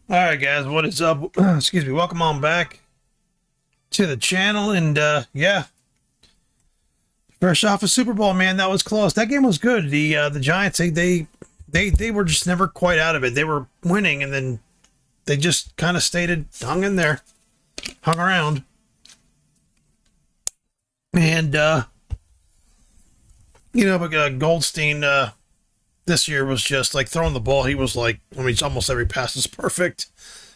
All right, guys, what is up? Excuse me. Welcome on back to the channel, and yeah, fresh off a Super Bowl, man. That was close. That game was good. The Giants, they were just never quite out of it. They were winning, and then they just kind of hung in there, hung around, and but Goldstein this year was just like throwing the ball. He was like, I mean, almost every pass is perfect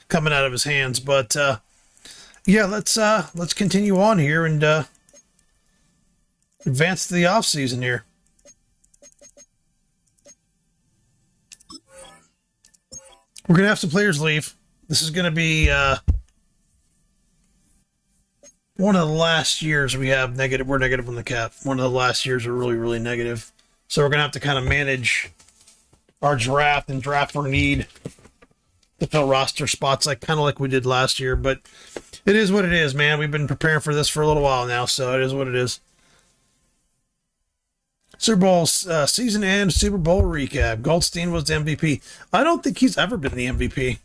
coming out of his hands. But yeah, let's continue on here and advance to the off season here. We're gonna have some players leave. This is gonna be one of the last years we have negative. We're negative on the cap. One of the last years are really, really negative. So we're gonna have to kind of manage our draft and draft for need to fill roster spots, like kind of like we did last year. But it is what it is, man. We've been preparing for this for a little while now, so it is what it is. Super Bowl season end, Super Bowl recap. Goldstein was the MVP. I don't think he's ever been the MVP.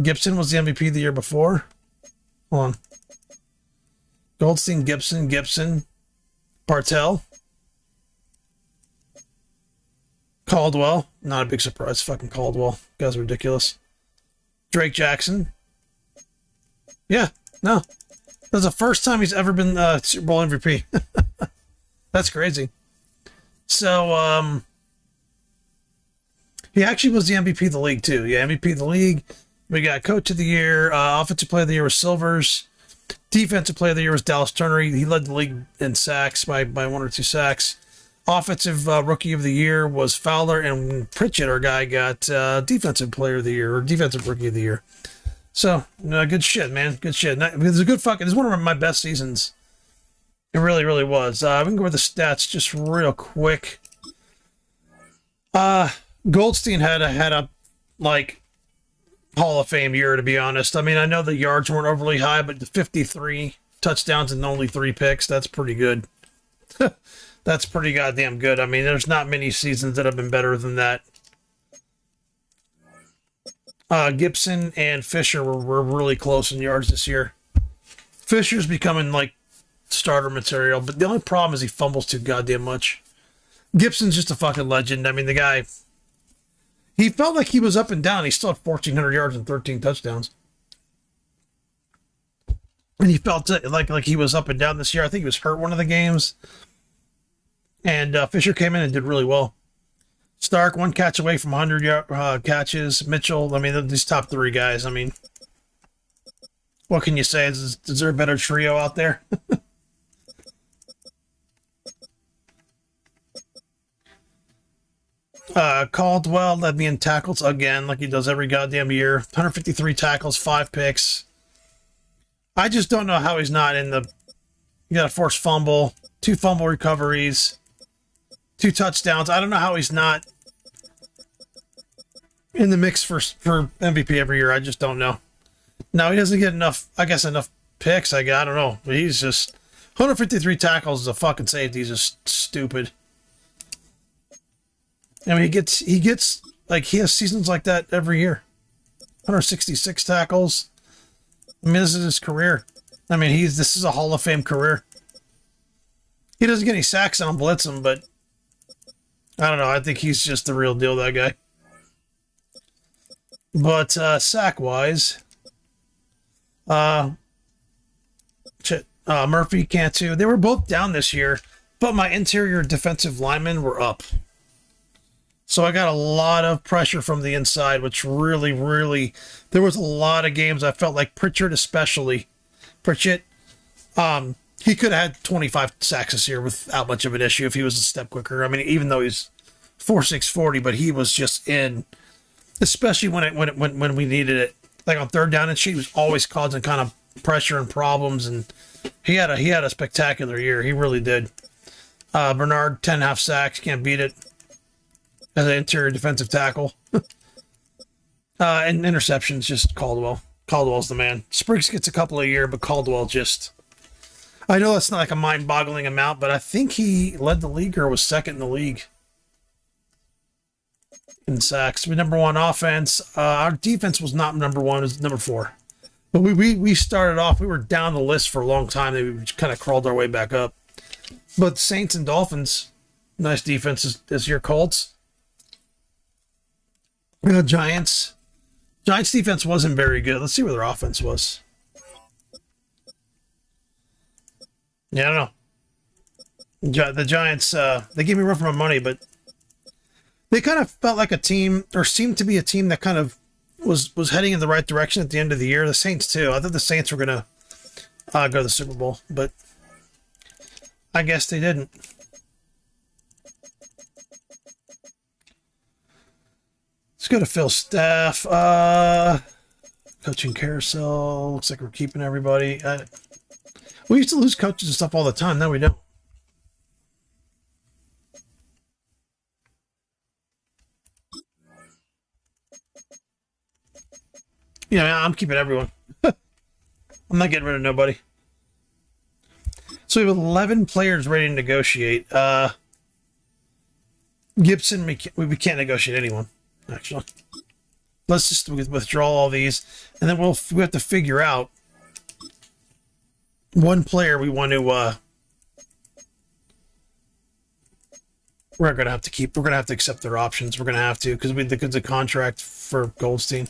Gibson was the MVP the year before. Hold on. Goldstein, Gibson, Bartell, Caldwell. Not a big surprise. Fucking Caldwell. You guys are ridiculous. Drake Jackson. Yeah, no. That's the first time he's ever been Super Bowl MVP. That's crazy. So, he actually was the MVP of the league, too. Yeah, MVP of the league. We got Coach of the Year. Offensive Player of the Year was Silvers. Defensive Player of the Year was Dallas Turner. He led the league in sacks by 1 or 2 sacks. Offensive Rookie of the Year was Fowler, and Pritchett, our guy, got Defensive Player of the Year or Defensive Rookie of the Year. So, good shit, man. Good shit. It was a good fucking. It was one of my best seasons. It really, really was. We can go over the stats just real quick. Goldstein had a like Hall of Fame year, to be honest. I mean, I know the yards weren't overly high, but the 53 touchdowns and only 3 picks, that's pretty good. That's pretty goddamn good. I mean, there's not many seasons that have been better than that. Gibson and Fisher were really close in yards this year. Fisher's becoming like starter material, but the only problem is he fumbles too goddamn much. Gibson's just a fucking legend. I mean, the guy, he felt like he was up and down. He still had 1,400 yards and 13 touchdowns. And he felt like he was up and down this year. I think he was hurt one of the games. And Fisher came in and did really well. Stark, 1 catch away from 100 catches. Mitchell, I mean, these top 3 guys. I mean, what can you say? Is there a better trio out there? Caldwell led me in tackles again, like he does every goddamn year. 153 tackles, 5 picks. I just don't know how he's not in the... You got a forced fumble, 2 fumble recoveries, 2 touchdowns. I don't know how he's not in the mix for MVP every year. I just don't know. No, he doesn't get enough, I guess, enough picks. I don't know. But he's just... 153 tackles is a fucking safety. He's just stupid. I mean, he gets, like, he has seasons like that every year. 166 tackles. I mean, this is his career. I mean, this is a Hall of Fame career. He doesn't get any sacks on blitzing, but I don't know. I think he's just the real deal, that guy. But sack-wise, Murphy, Cantu, they were both down this year, but my interior defensive linemen were up. So I got a lot of pressure from the inside, which really, really, there was a lot of games I felt like Pritchett especially. Pritchett, he could have had 25 sacks this year without much of an issue if he was a step quicker. I mean, even though he's 4'6", 40, but he was just in, especially when we needed it. Like on 3rd down and shit, he was always causing kind of pressure and problems, and he had a spectacular year. He really did. Bernard, 10.5 sacks, can't beat it. As an interior defensive tackle. And interceptions, just Caldwell. Caldwell's the man. Spriggs gets a couple a year, but Caldwell just... I know that's not like a mind-boggling amount, but I think he led the league or was second in the league. in sacks. We number one offense. Our defense was not number one; it was number four. But we started off. We were down the list for a long time. Then we kind of crawled our way back up. But Saints and Dolphins, nice defense this year. Colts, Giants. Giants defense wasn't very good. Let's see where their offense was. Yeah, I don't know. The Giants, they gave me a run for my money, but they kind of felt like a team, or seemed to be a team that kind of was heading in the right direction at the end of the year. The Saints too. I thought the Saints were gonna go to the Super Bowl, but I guess they didn't. Let's go to Phil Staff. Coaching carousel. Looks like we're keeping everybody. We used to lose coaches and stuff all the time. Now we don't. Yeah, I'm keeping everyone. I'm not getting rid of nobody. So we have 11 players ready to negotiate. Gibson, we can't negotiate anyone, actually. Let's just withdraw all these, and then we have to figure out one player we want to. We're going to have to keep. We're going to have to accept their options. We're going to have to because the contract for Goldstein.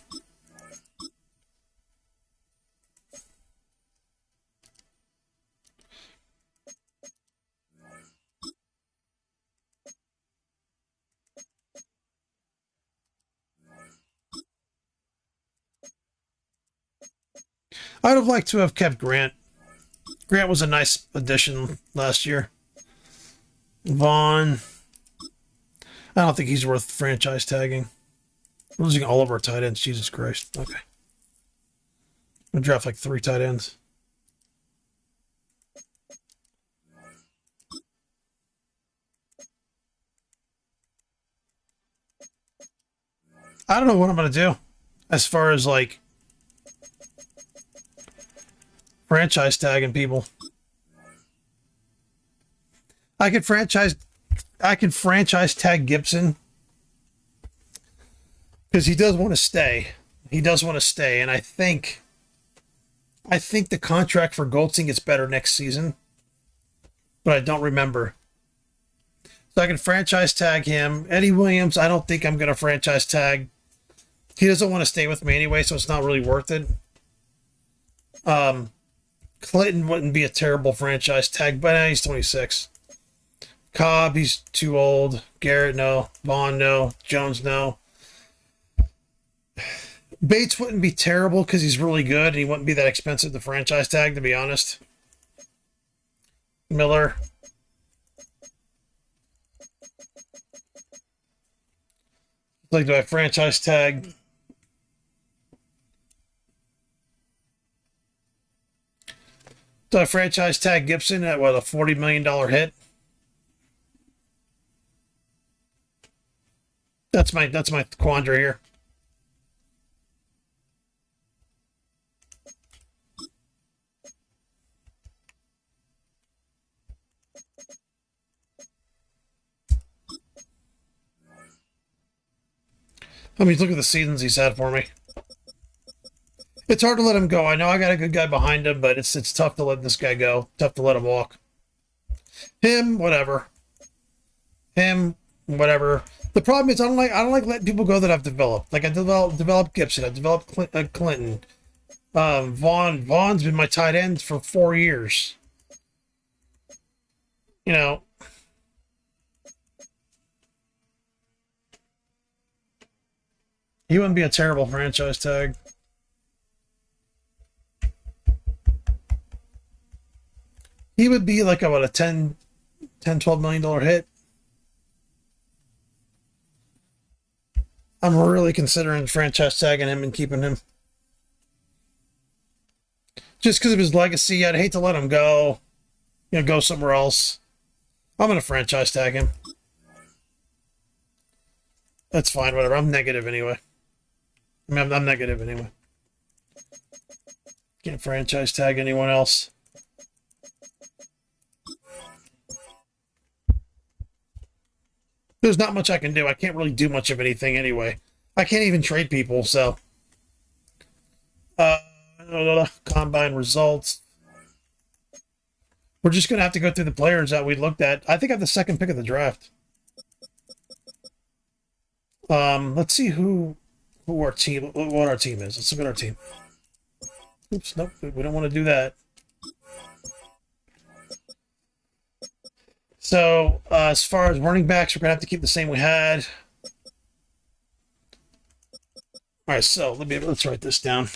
I'd have liked to have kept Grant. Grant was a nice addition last year. Vaughn. I don't think he's worth franchise tagging. We're losing all of our tight ends. Jesus Christ. Okay. We'll draft like 3 tight ends. I don't know what I'm going to do as far as like franchise tagging people. I could franchise tag Gibson because he does want to stay. He does want to stay, and I think the contract for Goldstein gets better next season, but I don't remember. So I can franchise tag him. Eddie Williams, I don't think I'm going to franchise tag. He doesn't want to stay with me anyway, so it's not really worth it. Clinton wouldn't be a terrible franchise tag, but he's 26. Cobb, he's too old. Garrett, no. Vaughn, no. Jones, no. Bates wouldn't be terrible because he's really good and he wouldn't be that expensive to franchise tag, to be honest. Miller. Like, do I franchise tag? Do I franchise tag Gibson at what, a $40 million hit? That's my quandary here. I mean, look at the seasons he's had for me. It's hard to let him go. I know I got a good guy behind him, but it's tough to let this guy go. Tough to let him walk. Him, whatever. Him, whatever. The problem is I don't like letting people go that I've developed. Like I developed Gibson. I developed Clinton. Vaughn's been my tight end for 4 years. You know. He wouldn't be a terrible franchise tag. He would be like about a $12 million hit. I'm really considering franchise tagging him and keeping him. Just because of his legacy, I'd hate to let him go. Go somewhere else. I'm going to franchise tag him. That's fine, whatever. I'm negative anyway. I mean, I'm negative anyway. Can't franchise tag anyone else. There's not much I can do. I can't really do much of anything anyway. I can't even trade people, so. Uh, Combine results. We're just going to have to go through the players that we looked at. I think I have the second pick of the draft. Let's see what our team is. Let's look at our team. Oops, nope, we don't want to do that. So, as far as running backs, we're going to have to keep the same we had. All right, so let's write this down.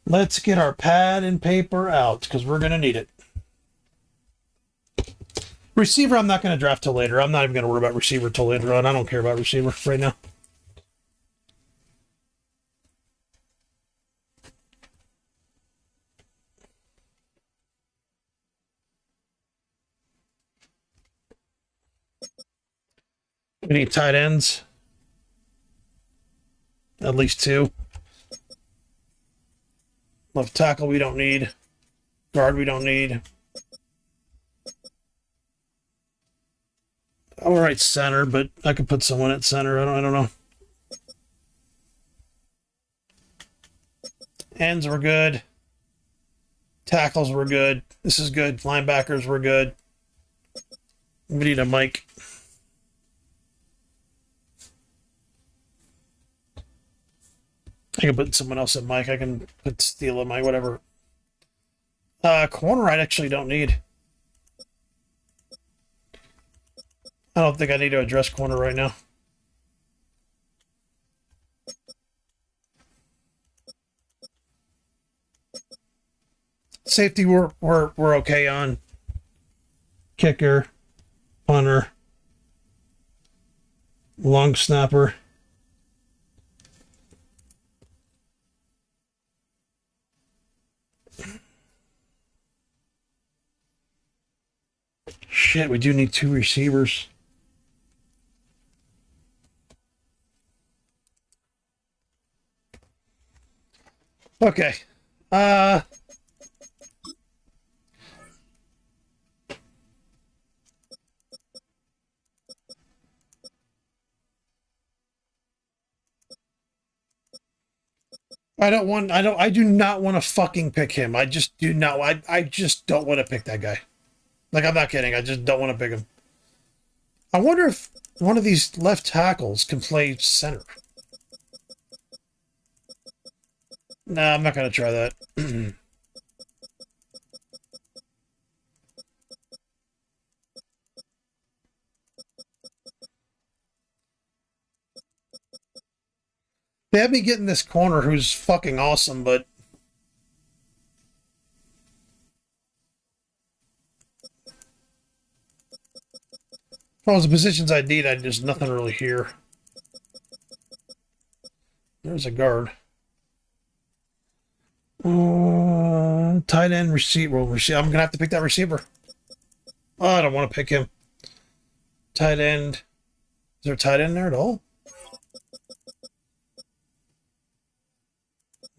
Let's get our pad and paper out because we're going to need it. Receiver, I'm not going to draft till later. I'm not even going to worry about receiver till later on. I don't care about receiver right now. We need tight ends. At least 2. Left tackle we don't need. Guard we don't need. I'll write center, but I could put someone at center. I don't know. Ends were good. Tackles were good. This is good. Linebackers were good. We need a mic. I can put someone else at Mike. I can put Steele at Mike, whatever. Corner I actually don't need. I don't think I need to address corner right now. Safety we're okay on. Kicker, punter, long snapper. Shit, we do need 2 receivers. Okay. I do not want to fucking pick him. I just do not. I just don't want to pick that guy. Like, I'm not kidding. I just don't want to pick him. I wonder if one of these left tackles can play center. Nah, I'm not going to try that. They have me getting this corner who's fucking awesome, but well, the positions I need, there's nothing really here. There's a guard. Tight end receiver. I'm going to have to pick that receiver. Oh, I don't want to pick him. Tight end. Is there a tight end there at all?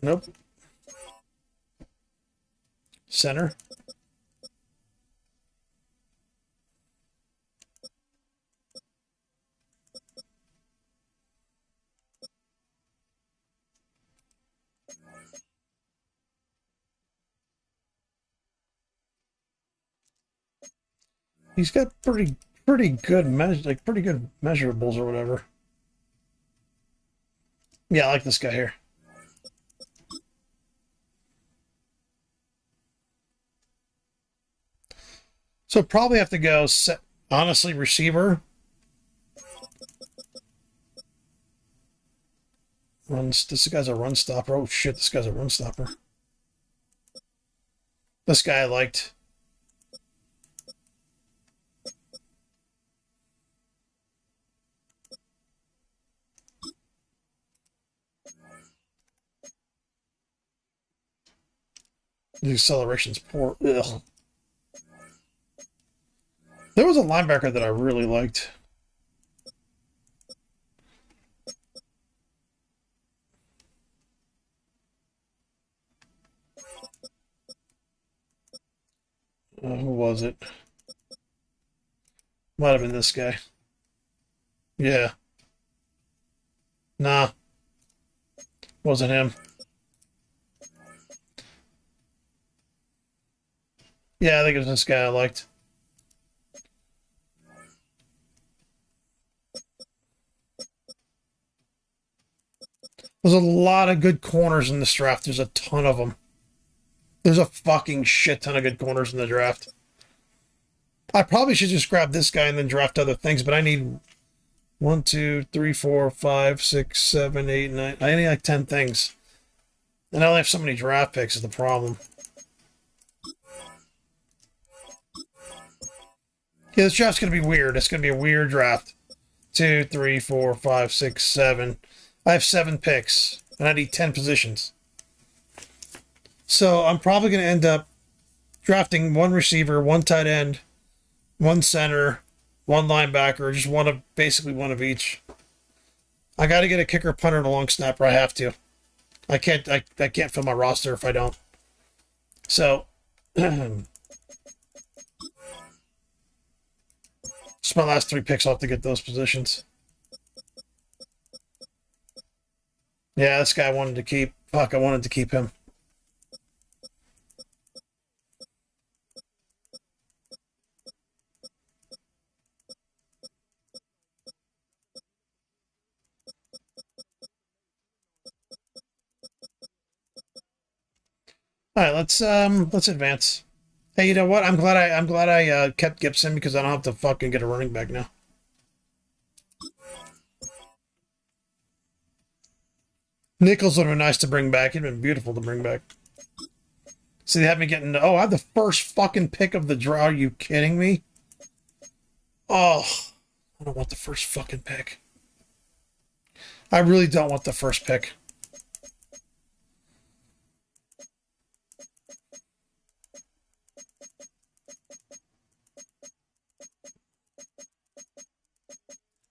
Nope. Center. He's got pretty good measurables or whatever. Yeah, I like this guy here. So probably have to go honestly receiver. This guy's a run stopper. Oh shit, this guy's a run stopper. This guy I liked. The acceleration's poor. Ugh. There was a linebacker that I really liked. Who was it? Might have been this guy. Yeah. Nah, wasn't him. Yeah, I think it was this guy I liked. There's a lot of good corners in this draft. There's a ton of them. There's a fucking shit ton of good corners in the draft. I probably should just grab this guy and then draft other things, but I need 1, 2, 3, 4, 5, 6, 7, 8, 9. I need like 10 things. And I only have so many draft picks is the problem. Yeah, this draft's going to be weird. It's going to be a weird draft. 2, 3, 4, 5, 6, 7. I have 7 picks, and I need 10 positions. So I'm probably going to end up drafting 1 receiver, 1 tight end, 1 center, 1 linebacker, just basically one of each. I got to get a kicker, punter, and a long snapper. I have to. I can't fill my roster if I don't. So, just my last 3 picks. I'll have to get those positions. Yeah, this guy I wanted to keep. Fuck, I wanted to keep him. All right, let's advance. Hey, you know what? I'm glad I kept Gibson because I don't have to fucking get a running back now. Nichols would have been nice to bring back. It'd been beautiful to bring back. So they have me getting. Oh, I have the first fucking pick of the draw. Are you kidding me? Oh, I don't want the first fucking pick. I really don't want the first pick.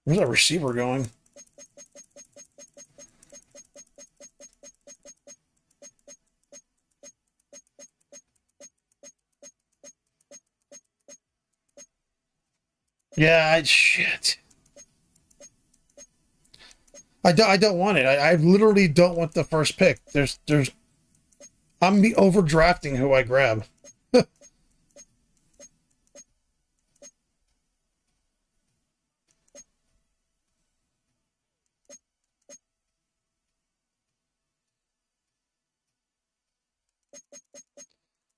Where's that receiver going? Yeah, shit. I don't want it. I literally don't want the first pick. I'm the overdrafting who I grab.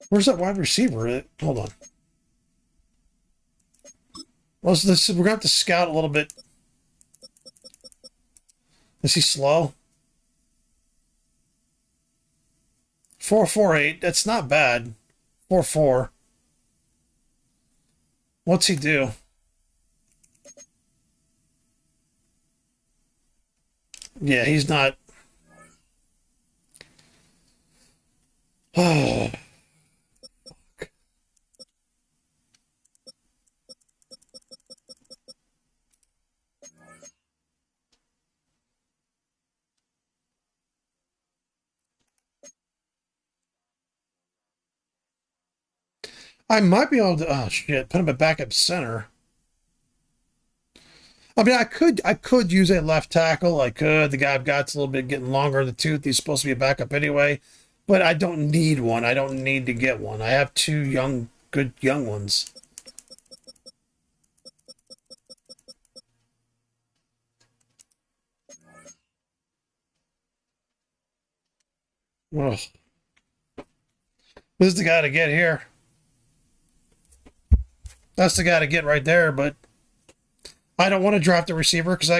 Where's that wide receiver? Hold on. We're gonna have to scout a little bit. Is he slow? 4.48. That's not bad. 4.4. What's he do? Yeah, he's not. Oh. I might be able to. Oh shit! Put him at backup center. I mean, I could use a left tackle. I could. The guy I've got's a little bit getting longer in the tooth. He's supposed to be a backup anyway, but I don't need one. I don't need to get one. I have 2 good young ones. Ugh. This is the guy to get here. That's the guy to get right there. But I don't want to draft a receiver because I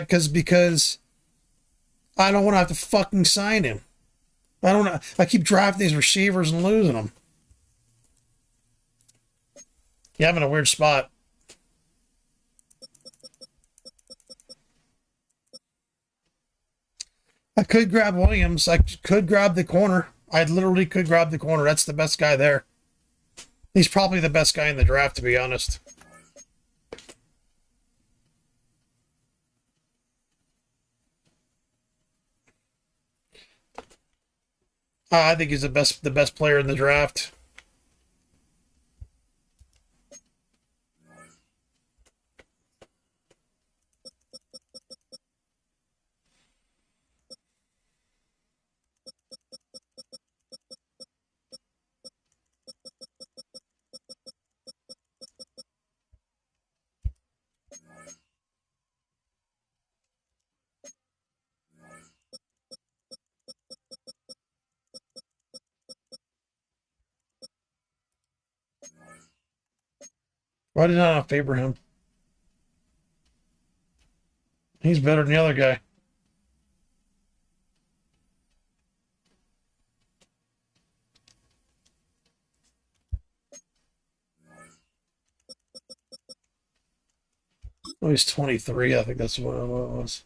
don't want to have to fucking sign him. I don't. I keep drafting these receivers and losing them. Yeah, I'm in a weird spot. I could grab Williams. I could grab the corner. I literally could grab the corner. That's the best guy there. He's probably the best guy in the draft, to be honest. I think he's the best player in the draft. Why did I not favor him? He's better than the other guy. Oh, he's 23. I think that's what it was.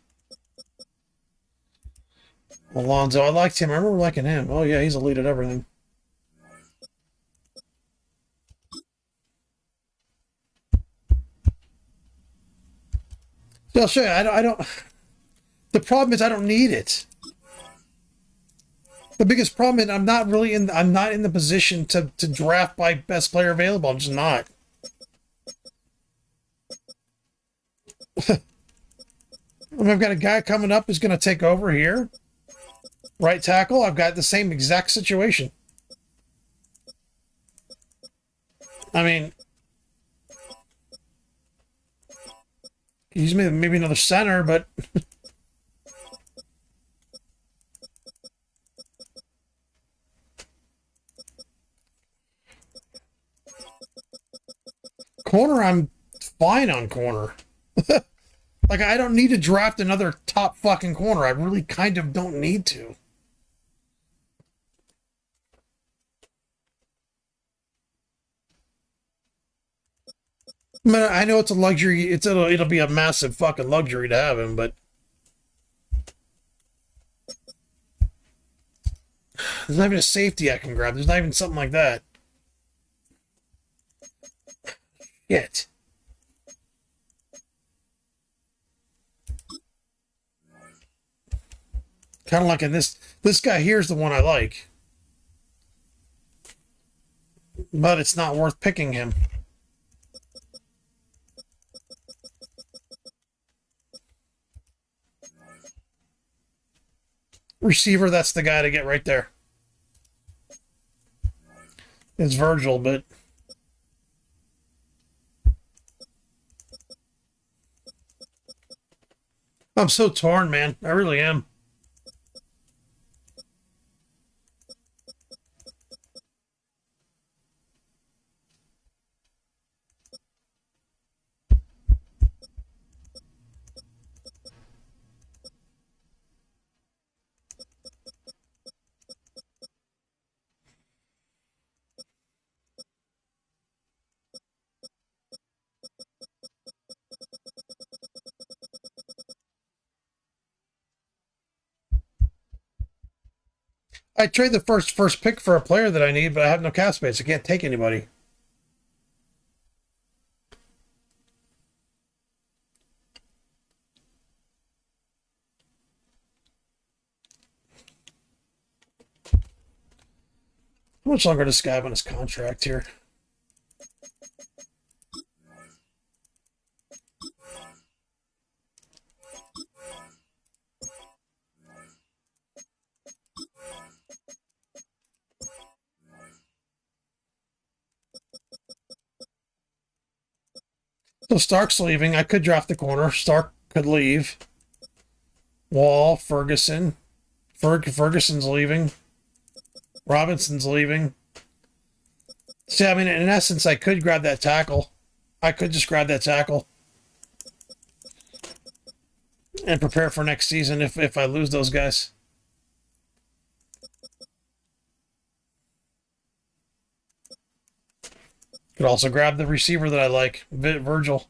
Alonzo, I liked him. I remember liking him. Oh, yeah, he's elite at everything. So I'll show you. I don't. The problem is I don't need it. The biggest problem is I'm not in the position to draft by best player available. I'm just not. I've got a guy coming up who's going to take over here. Right tackle, I've got the same exact situation. I mean, he's maybe another center, but corner, I'm fine on corner. Like, I don't need to draft another top fucking corner. I really kind of don't need to. I mean, I know it's a luxury. It'll be a massive fucking luxury to have him, but there's not even a safety I can grab. There's not even something like that. Shit. Kind of like in this guy here is the one I like. But it's not worth picking him. Receiver, that's the guy to get right there. It's Virgil, but I'm so torn, man. I really am. I trade the first pick for a player that I need, but I have no cap space. I can't take anybody. How much longer does this guy have on his contract here? So Stark's leaving. I could draft the corner. Stark could leave. Wall, Ferguson. Ferguson's leaving. Robinson's leaving. See, I mean, in essence, I could grab that tackle. I could just grab that tackle and prepare for next season if I lose those guys. Could also grab the receiver that I like, Virgil.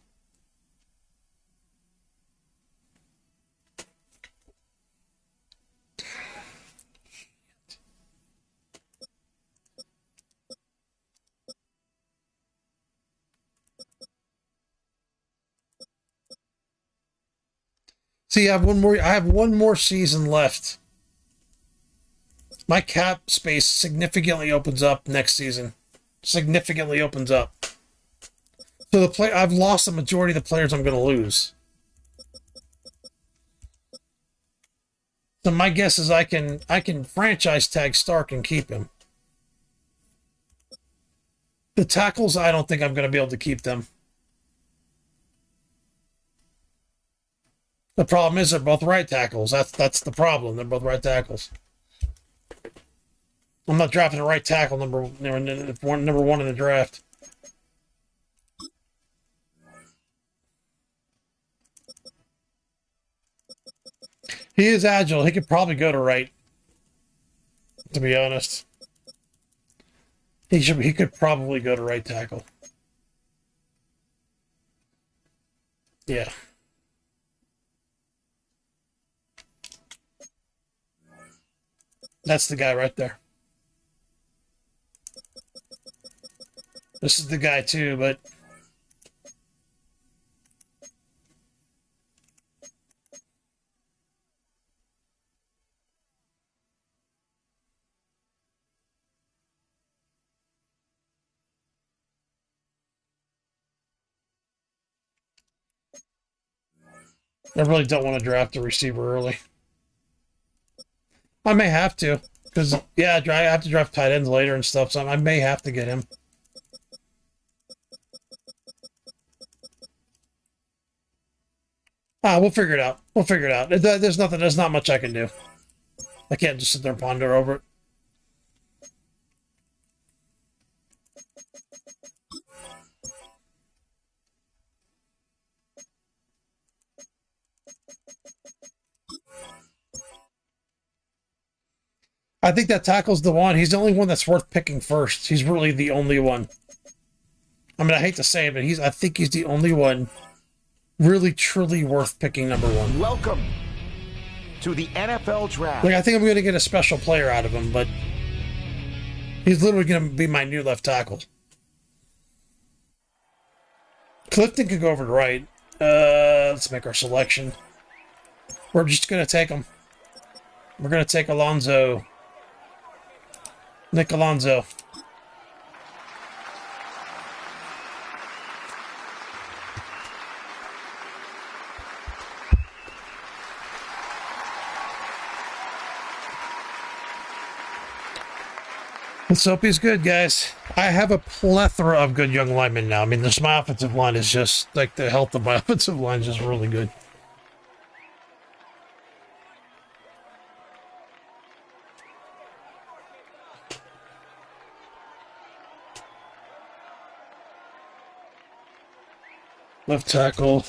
See, I have one more season left. My cap space significantly opens up next season. Significantly opens up. So I've lost the majority of the players I'm going to lose. So my guess is I can franchise tag Stark and keep him. The tackles, I don't think I'm going to be able to keep them. The problem is they're both right tackles. That's the problem. They're both right tackles. I'm not drafting a right tackle number one in the draft. He is agile. He could probably go to right, to be honest. He could probably go to right tackle. Yeah. That's the guy right there. This is the guy too, but I really don't want to draft a receiver early. I may have to, because, yeah, I have to draft tight ends later and stuff, so I may have to get him. We'll figure it out. We'll figure it out. There's not much I can do. I can't just sit there and ponder over it. I think that tackle's the one. He's the only one that's worth picking first. He's really the only one. I mean, I hate to say it, but I think he's the only one really, truly worth picking number one. Welcome to the NFL Draft. Like, I think I'm going to get a special player out of him, but he's literally going to be my new left tackle. Clifton could go over to right. Let's make our selection. We're just going to take him. We're going to take Alonzo. Nick Alonzo. Let's hope he's good, guys. I have a plethora of good young linemen now. I mean, my offensive line is just, like, the health of my offensive line is just really good. Left tackle.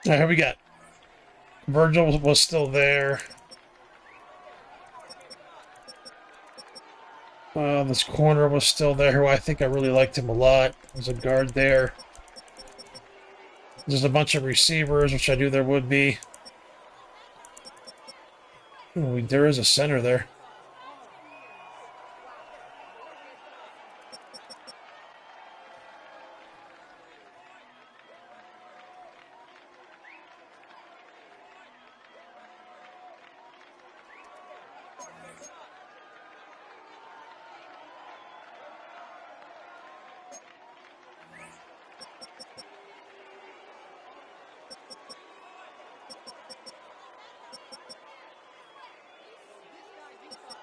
All right, here we got. Virgil was still there. This corner was still there, who I think I really liked him a lot. There's a guard there. There's a bunch of receivers, which I knew there would be. Oh, there is a center there.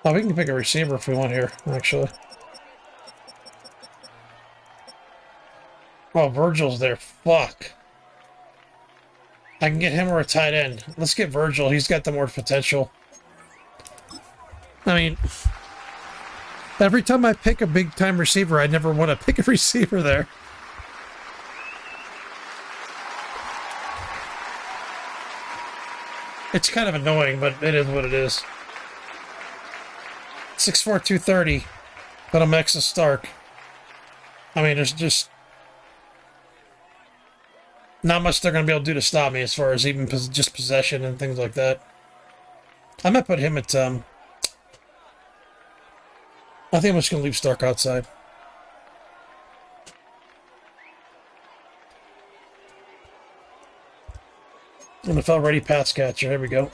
Oh, we can pick a receiver if we want here, actually. Oh, Virgil's there. Fuck. I can get him or a tight end. Let's get Virgil. He's got the more potential. I mean, every time I pick a big-time receiver, I never want to pick a receiver there. It's kind of annoying, but it is what it is. 6'4", 230, but I'm Exa Stark. I mean, there's just not much they're going to be able to do to stop me as far as even just possession and things like that. I might put him at, I think I'm just going to leave Stark outside. NFL ready pass catcher. Here we go.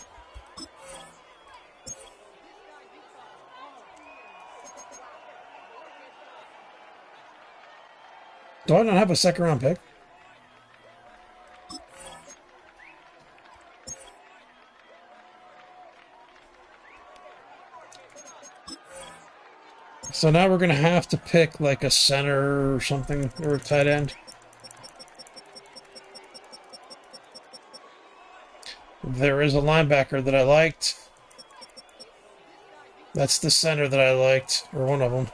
Do I not have a second round pick? So now we're going to have to pick like a center or something, or a tight end. There is a linebacker that I liked. That's the center that I liked, or one of them.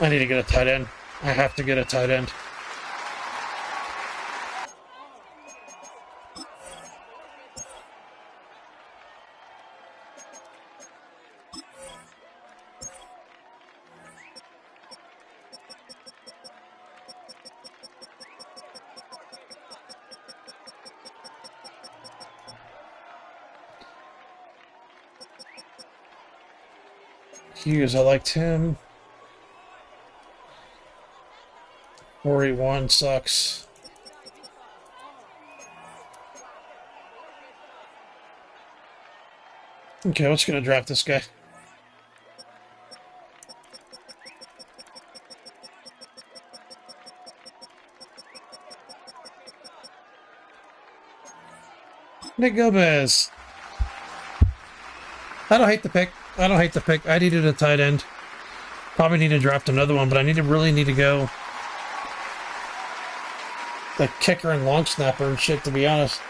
I need to get a tight end. I have to get a tight end. Hughes, I liked him. 41 sucks. Okay, let's gonna draft this guy. Nick Gomez. I don't hate the pick. I don't hate the pick. I needed a tight end. Probably need to draft another one, but I really need to go the kicker and long snapper and shit, to be honest.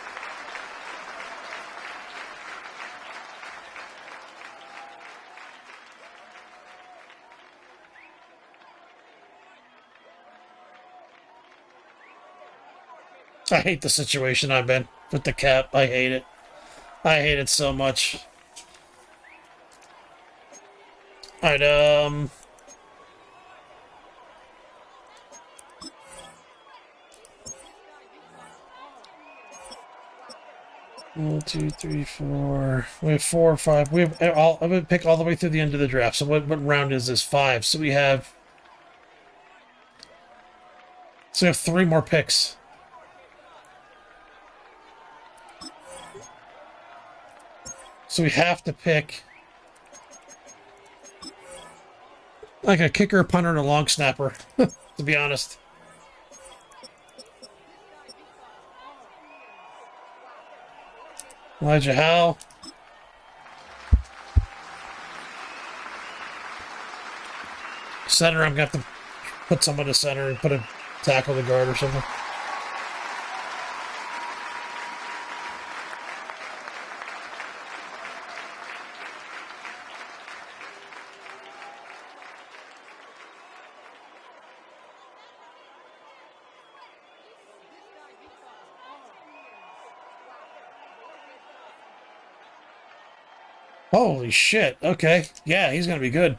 I hate the situation I'm in with the cap. I hate it. I hate it so much. Alright, 1, 2, 3, 4. We have 4 or 5. We have all. I'm gonna pick all the way through the end of the draft. So what round is this? 5. So we have 3 more picks. So we have to pick like a kicker, a punter, and a long snapper, to be honest. Elijah Howe. Center, I'm going to have to put someone to center and put a tackle to guard or something. Holy shit. Okay. Yeah, he's going to be good.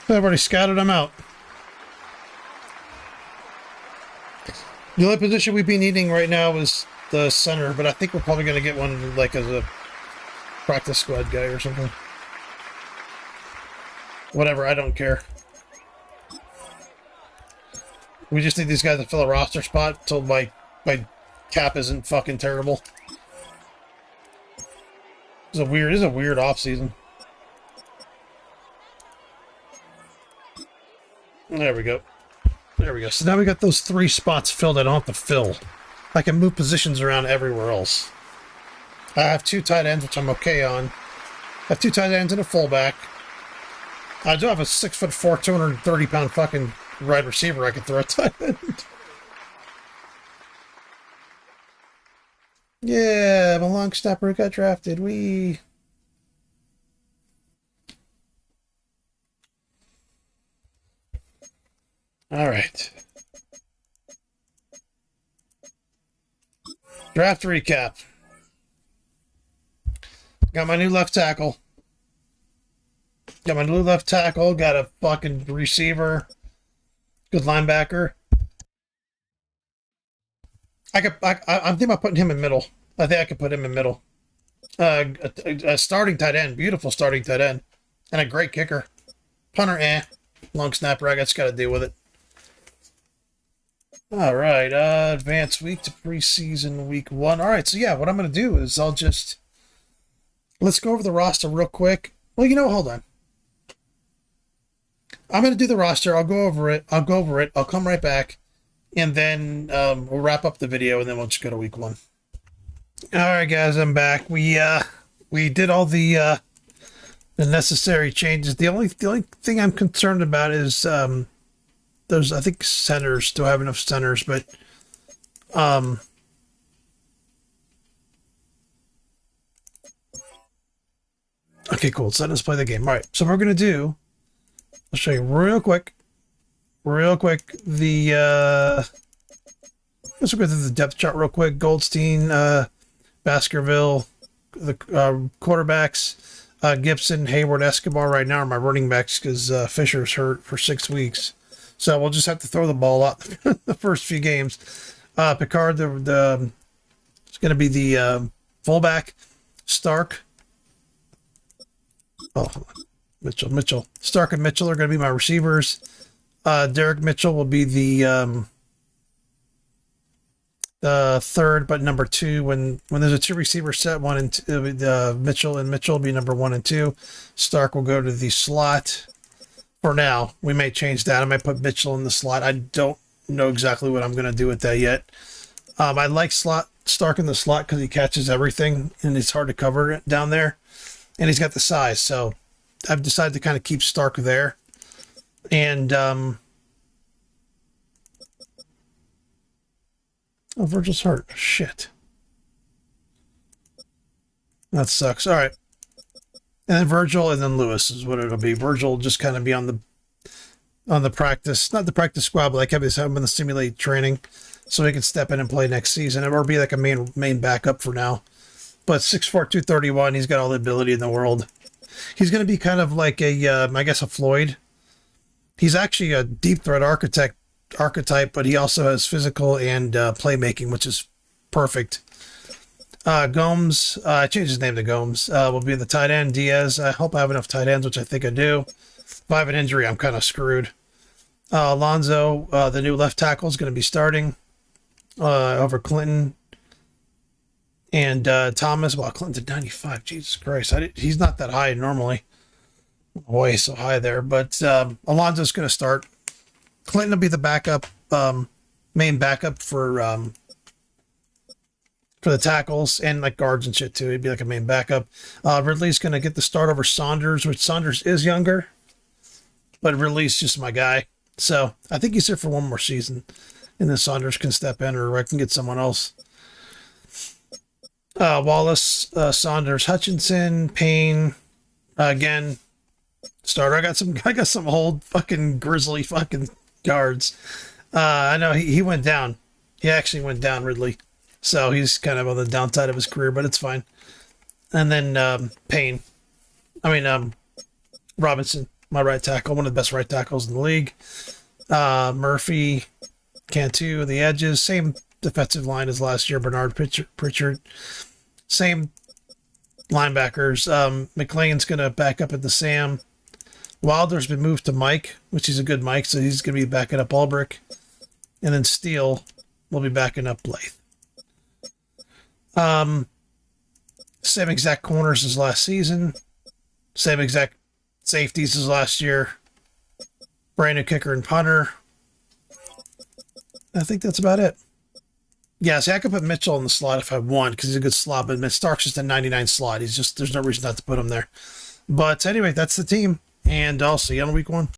I've already scouted him out. The only position we'd be needing right now is the center, but I think we're probably going to get one like as a practice squad guy or something. Whatever, I don't care. We just need these guys to fill a roster spot until my cap isn't fucking terrible. This is a weird off season. There we go. There we go. So now we got those 3 spots filled I don't have to fill. I can move positions around everywhere else. I have 2 tight ends, which I'm okay on. I have 2 tight ends and a fullback. I do have a 6'4", 230-pound fucking wide receiver I can throw a tight end. Yeah, my long snapper got drafted. All right. Draft recap. Got my new left tackle. Got a fucking receiver. Good linebacker. I'm thinking about putting him in middle. I think I could put him in middle. A starting tight end, beautiful starting tight end, and a great kicker. Punter, long snapper. I just got to deal with it. All right, advanced week to preseason week 1. All right, so yeah, what I'm going to do is let's go over the roster real quick. Well, hold on. I'm going to do the roster. I'll go over it. I'll come right back, and then we'll wrap up the video, and then we'll just go to week 1. All right, guys, I'm back. We did all the necessary changes. The only thing I'm concerned about is those, I think, centers. Do I have enough centers? But okay, cool. So let's play the game. All right. So what we're gonna do, I'll show you real quick. Let's go through the depth chart real quick. Goldstein, Baskerville, the quarterbacks. Gibson, Hayward, Escobar right now are my running backs because Fisher's hurt for 6 weeks. So we'll just have to throw the ball out the first few games. Picard, it's going to be the fullback. Stark. Oh, Mitchell. Stark and Mitchell are going to be my receivers. Derek Mitchell will be the third, but number 2 when there's a 2 receiver set, 1 and 2, Mitchell will be number 1 and 2. Stark will go to the slot for now. We may change that. I might put Mitchell in the slot. I don't know exactly what I'm going to do with that yet. I like Stark in the slot because he catches everything and it's hard to cover it down there, and he's got the size. So I've decided to kind of keep Stark there. And oh, Virgil's hurt. Shit. That sucks. All right. And then Virgil and then Lewis is what it'll be. Virgil will just kind of be on the practice, not the practice squad, but like have him in the simulate training so he can step in and play next season or be like a main backup for now. But 6'4", 231, he's got all the ability in the world. He's going to be kind of like I guess a Floyd. He's actually a deep threat archetype, but he also has physical and playmaking, which is perfect. Gomes, I changed his name to Gomes, will be the tight end. Diaz, I hope I have enough tight ends, which I think I do. If I have an injury, I'm kind of screwed. Alonzo, the new left tackle, is going to be starting over Clinton. And Thomas, well, Clinton 95, Jesus Christ. He's not that high normally. Boy, he's so high there. But Alonzo's going to start. Clinton will be the backup, main backup for the tackles and like guards and shit too. He'd be like a main backup. Ridley's going to get the start over Saunders, which Saunders is younger, but Ridley's just my guy. So I think he's here for 1 more season, and then Saunders can step in, or I can get someone else. Wallace, Saunders, Hutchinson, Payne, again, starter. I got some old fucking grizzly fucking guards. I know he went down. He actually went down, Ridley. So he's kind of on the downside of his career, but it's fine. And then Robinson, my right tackle, one of the best right tackles in the league. Murphy, Cantu, the edges, same defensive line as last year. Bernard Pritchard, same linebackers. McLean's going to back up at the Sam. Wilder's been moved to Mike, which is a good Mike, so he's going to be backing up Ulbrich. And then Steele will be backing up Blythe. Same exact corners as last season. Same exact safeties as last year. Brand new kicker and punter. I think that's about it. Yeah, see, I could put Mitchell in the slot if I want because he's a good slot, but Stark's just a 99 slot. There's no reason not to put him there. But anyway, that's the team, and I'll see you on week 1.